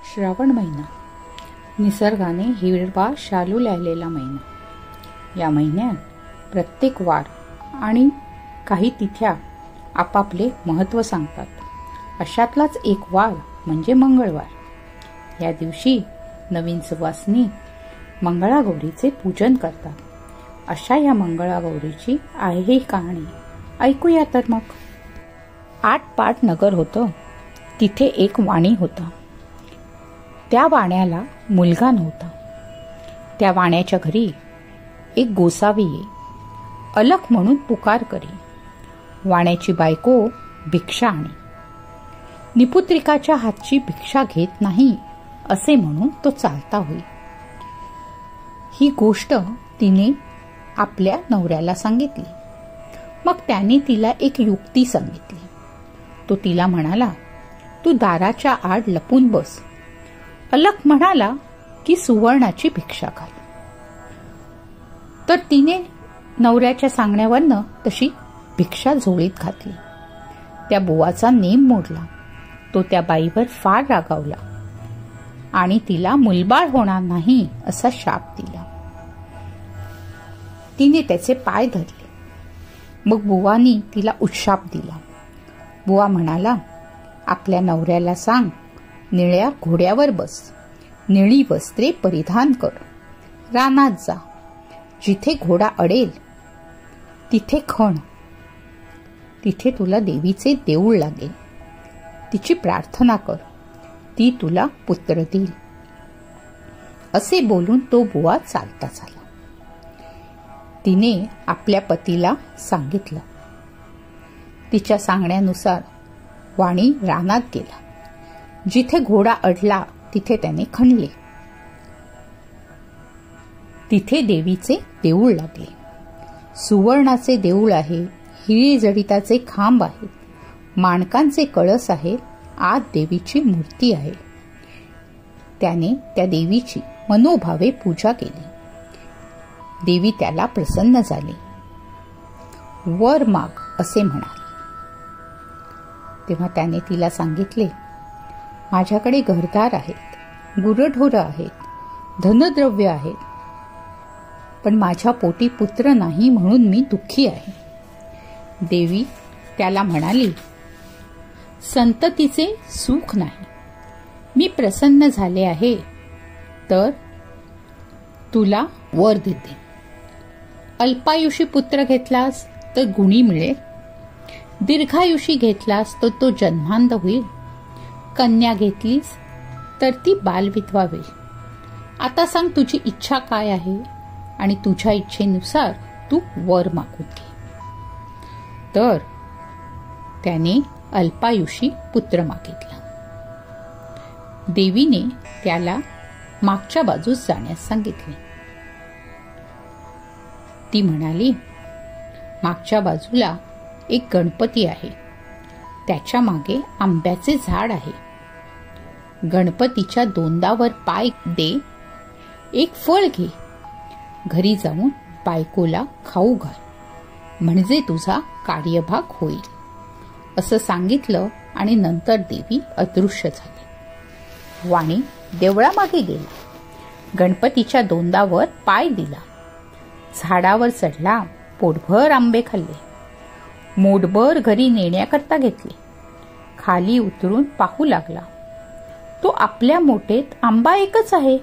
श्रावण महिना, निसर्गाने हिरवा शालू लायलेला महिना. या महिन्यात प्रत्येक वार आणि काही तिथ्या आपापले महत्त्व सांगतात. अशातलाच एक वार म्हणजे मंगळवार. या दिवशी नवीन सुवासिनी मंगळागौरीचे पूजन करतात. अशा या मंगळागौरीची आहे ही कहाणी. ऐकूया तर मग. आटपाट नगर होतं. तिथे एक वाणी होता. त्या वाण्याला मुलगा नव्हता. त्या वाण्याच्या घरी एक गोसावी ये. अलख म्हणून पुकार करी. वाण्याची बायको भिक्षा आणी. निपुत्रिकाच्या हातची भिक्षा घेत नाही असे म्हणून तो चालता होई. ही गोष्ट तिने आपल्या नवऱ्याला सांगितली. मग त्याने तिला एक युक्ती सांगितली. तो तिला म्हणाला, तू दाराच्या आड लपून बस. अलख म्हणाला की सुवर्णाची भिक्षा घाल. तर तिने नवऱ्याच्या सांगण्यावरनं तशी भिक्षा झोळीत घातली. त्या बुवाचा नेम मोडला. तो त्या बाईवर फार रागावला आणि तिला मुलबाळ होणार नाही असा शाप दिला. तिने त्याचे पाय धरले. मग बुवानी तिला उत्शाप दिला. बुवा म्हणाला, आपल्या नवऱ्याला सांग, निळ्या घोड्यावर बस, निळी वस्त्रे परिधान कर, रानात जा. जिथे घोडा अडेल तिथे खण. तिथे तुला देवीचे देऊळ लागेल. तिची प्रार्थना कर, ती तुला पुत्र देईल. असे बोलून तो बुवा चालता झाला. तिने आपल्या पतीला सांगितलं. तिच्या सांगण्यानुसार वाणी रानात गेला. जिथे घोडा अडला तिथे त्याने खणले. तिथे देवीचे देऊळ लागले. सुवर्णाचे देऊळ आहे. हिरे जडिताचे खांब आहेत. माणकांचे कळस आहे. आत देवीची मूर्ती आहे. त्याने त्या देवीची मनोभावे पूजा केली. देवी त्याला प्रसन्न झाली. वर माग असे म्हणाले. तेव्हा त्याने तिला सांगितले, माझ्याकडे घरदार आहेत, गुरढोरं आहेत, धनद्रव्य आहेत, पण माझ्या पोटी पुत्र नाही म्हणून मी दुःखी आहे. देवी त्याला म्हणाली, संततीचे सुख नाही. मी प्रसन्न झाले आहे तर तुला वर देते. अल्पायुषी पुत्र घेतलास तर गुणी मिळेल. दीर्घायुषी घेतलास तर तो जन्मांध होईल. कन्या घेतलीस तर ती बालविधवा होईल. आता सांग तुझी इच्छा काय आहे आणि तुझ्या इच्छेनुसार तू वर मागून घे. तर त्याने अल्पायुषी पुत्र मागितला. देवीने त्याला मागच्या बाजूस जाण्यास सांगितले. ती म्हणाली, मागच्या बाजूला एक गणपती आहे. त्याच्या मागे आंब्याचे झाड आहे. गणपतीच्या दोंडावर पाय दे. एक फळ घे. घरी जाऊन बायकोला खाऊ घाल, म्हणजे तुझा कार्यभाग होईल. असं सांगितलं आणि नंतर देवी अदृश्य झाली. वाणी देवळामागे गेला. गणपतीच्या दोंडावर पाय दिला. झाडावर चढला. पोटभर आंबे खाल्ले. मोठभर घरी नेण्याकरता घेतले. खाली उतरून पाहू लागला. तो आपल्या मोठेत आंबा एकच आहे.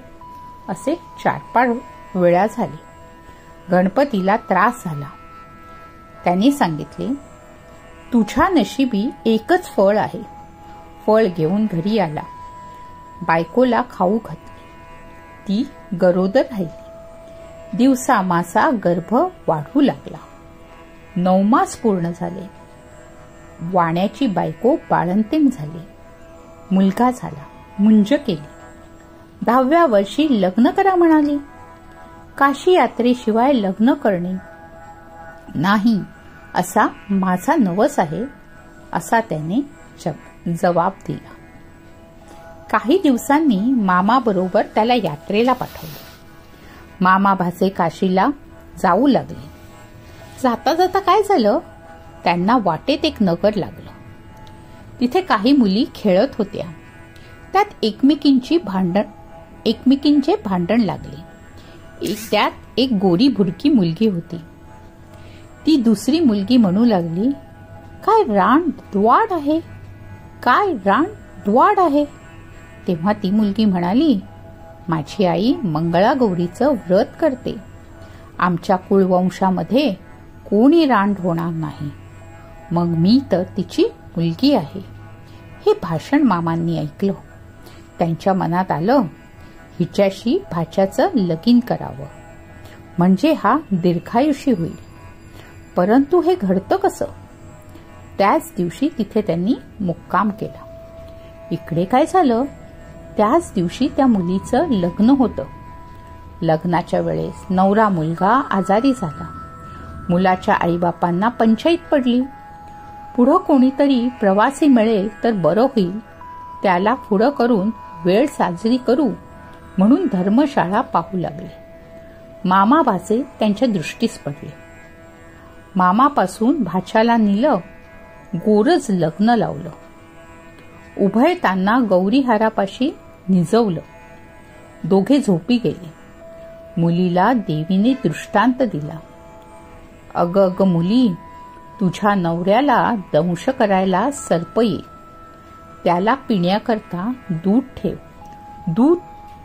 असे 4-5 वेळा झाले. गणपतीला त्रास झाला. त्याने सांगितले, तुझ्या नशिबी एकच फळ आहे. फळ घेऊन घरी आला. बायकोला खाऊ घातले. ती गरोदर राहिली. दिवसा मासा गर्भ वाढू लागला. 9 मास पूर्ण झाले. वाण्याची बायको बाळंतीण झाली. मुलगा झाला. मुंज केली. 10व्या वर्षी लग्न करा म्हणाली. काशी यात्रेशिवाय लग्न करणे नाही असा माझा नवस आहे, असा त्याने जबाब दिला. काही दिवसांनी मामा बरोबर त्याला यात्रेला पाठवले. मामा भाचे काशीला जाऊ लागले. जाता जाता काय झालं, त्यांना वाटेत एक नगर लागलं. तिथे काही मुली खेळत होत्या. त्यात एकमेकींचे भांडण लागले. त्यात एक गोरी भुरकी मुलगी होती. ती दुसरी मुलगी म्हणू लागली, काय रान द्वाड आहे, काय रान द्वाड आहे. तेव्हा ती मुलगी म्हणाली, माझी आई मंगळागौरीचं व्रत करते. आमच्या कुळवंशामध्ये कोणी रान होणार नाही. मग मी तर तिची मुलगी आहे. हे भाषण मामांनी ऐकलं. त्यांच्या मनात आलं, हिच्याशी भाच्याचं लगीन करावं, म्हणजे हा दीर्घायुषी होईल. परंतु हे घडतं कसं? त्याच दिवशी तिथे त्यांनी मुक्काम केला. इकडे काय झालं, त्याच दिवशी त्या मुलीचं लग्न होतं. लग्नाच्या वेळेस नवरा मुलगा आजारी झाला. मुलाच्या आईबापांना पंचाईत पडली. पुढं कोणीतरी प्रवासी मिळेल तर बरं होईल, त्याला पुढं करून वेळ साजरी करू म्हणून धर्मशाळा पाहू लागले. मामा भाचे त्यांच्या दृष्टीस पडले. मामापासून भाच्याला नेलं, गोरज लग्न लावलं. उभयतांना गौरीहारापाशी निजवलं. दोघे झोपी गेले. मुलीला देवीने दृष्टांत दिला. अग अग मुली, तुझ्या नवऱ्याला दंश करायला सर्प येईल. त्याला पिण्याकरता दूध ठेव. दूध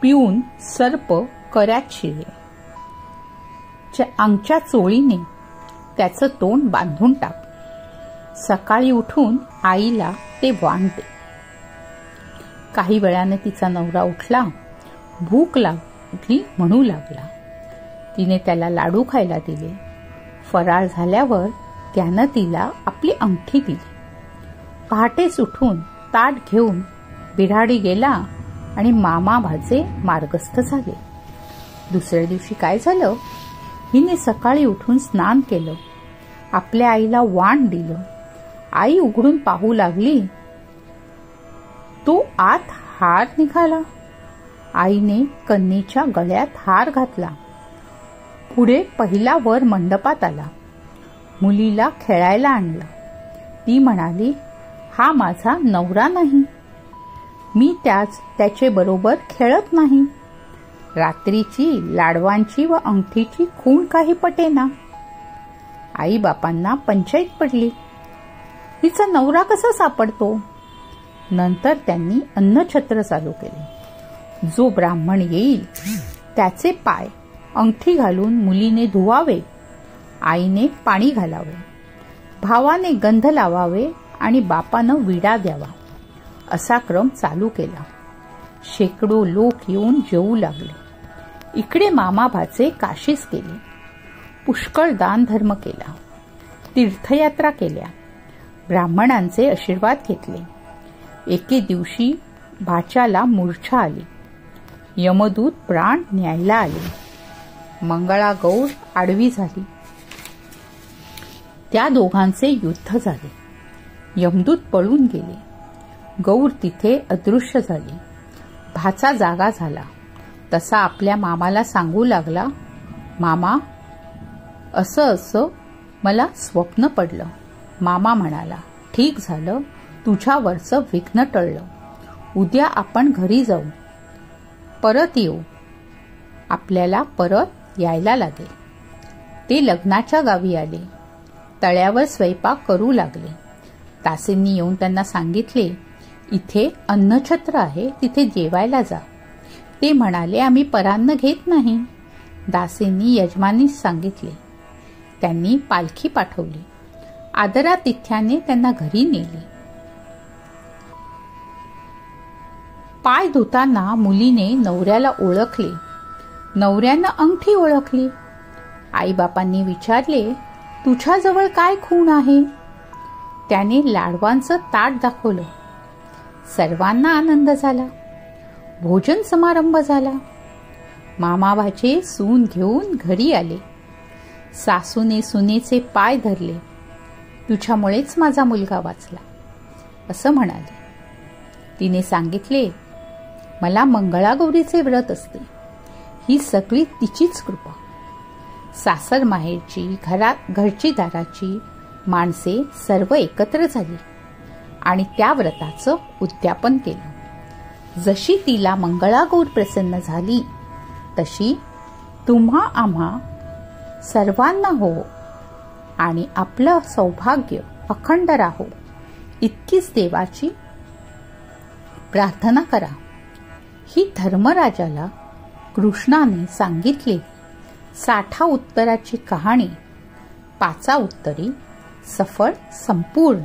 पिऊन सर्प कऱ्यात शिरेल. अंगच्या चोळीने त्याचं तोंड बांधून टाक. सकाळी उठून आईला ते वाण दे. काही वेळाने तिचा नवरा उठला. भूक लागली म्हणू लागला. तिने त्याला लाडू खायला दिले. फराळ झाल्यावर त्यानं तिला आपली अंगठी दिली. पहाटेच उठून ताट घेऊन बिराडी गेला आणि मामा भाचे मार्गस्थ झाले. दुसऱ्या दिवशी काय झालं, हिने सकाळी उठून स्नान केलं. आपल्या आईला वाण दिलं. आई उघडून पाहू लागली, तो आत हार निघाला. आईने कन्येच्या गळ्यात हार घातला. पुढे पहिला वर मंडपात आला. मुलीला खेळायला आणलं. ती म्हणाली, हा माझा नवरा नाही, मी त्याचे बरोबर खेळत नाही. रात्रीची लाडवांची व अंगठीची खूण काही पटेना. आई बापांना पंचाईत पडली. हिचा नवरा कसा सापडतो? नंतर त्यांनी अन्नछत्र चालू केले. जो ब्राह्मण येईल त्याचे पाय अंगठी घालून मुलीने धुवावे, आईने पाणी घालावे, भावाने गंध लावावे आणि बापानं विडा द्यावा, असा क्रम चालू केला. शेकडो लोक येऊन जेवू लागले. इकडे मामा भाचे काशीस गेले. पुष्कळ दान धर्म केला. तीर्थयात्रा केल्या. ब्राह्मणांचे आशीर्वाद घेतले. एके दिवशी भाच्याला मूर्छा आली. यमदूत प्राण न्यायला आले. मंगळागौर आडवी झाली. त्या दोघांचे युद्ध झाले. यमदूत पळून गेले. गौर तिथे अदृश्य झाली. भाचा जागा झाला. तसा आपल्या मामाला सांगू लागला, मामा, असं असं मला स्वप्न पडलं. मामा म्हणाला, ठीक झालं, तुझ्यावरचं विघ्न टळलं. उद्या आपण घरी जाऊ, परत येऊ. आपल्याला परत यायला लागेल. ते लग्नाच्या गावी आले. तळ्यावर स्वयंपाक करू लागले. दासींनी येऊन त्यांना सांगितले, इथे अन्नछत्र आहे, तिथे जेवायला जा. ते म्हणाले, आम्ही परान्न घेत नाही. दासींनी यजमानीस सांगितले. त्यांनी पालखी पाठवली. आदरातिथ्याने त्यांना घरी नेले. पाय धुताना मुलीने नवऱ्याला ओळखले. नवऱ्यानं अंगठी ओळखली. आईबापांनी विचारले, तुझ्याजवळ काय खूण आहे? त्याने लाडवांचं ताट दाखवलं. सर्वांना आनंद झाला. भोजन समारंभ झाला. मामा भाचे सून घेऊन घरी आले. सासूने सुनेचे पाय धरले. तुझ्यामुळेच माझा मुलगा वाचला, असं म्हणाले. तिने सांगितले, मला मंगळागौरीचे व्रत असते. ही सगळी तिचीच कृपा. सासर माहेरची, घरची दाराची माणसे सर्व एकत्र झाली आणि त्या व्रताचं उद्यापन केलं. जशी तिला मंगळागौर प्रसन्न झाली तशी तुम्हा आम्हा सर्वांना हो आणि आपलं सौभाग्य अखंड राहो इतकीच देवाची प्रार्थना करा. ही धर्मराजाला कृष्णाने सांगितली 60 उत्तराची कहाणी 5 उत्तरी सफळ संपूर्ण.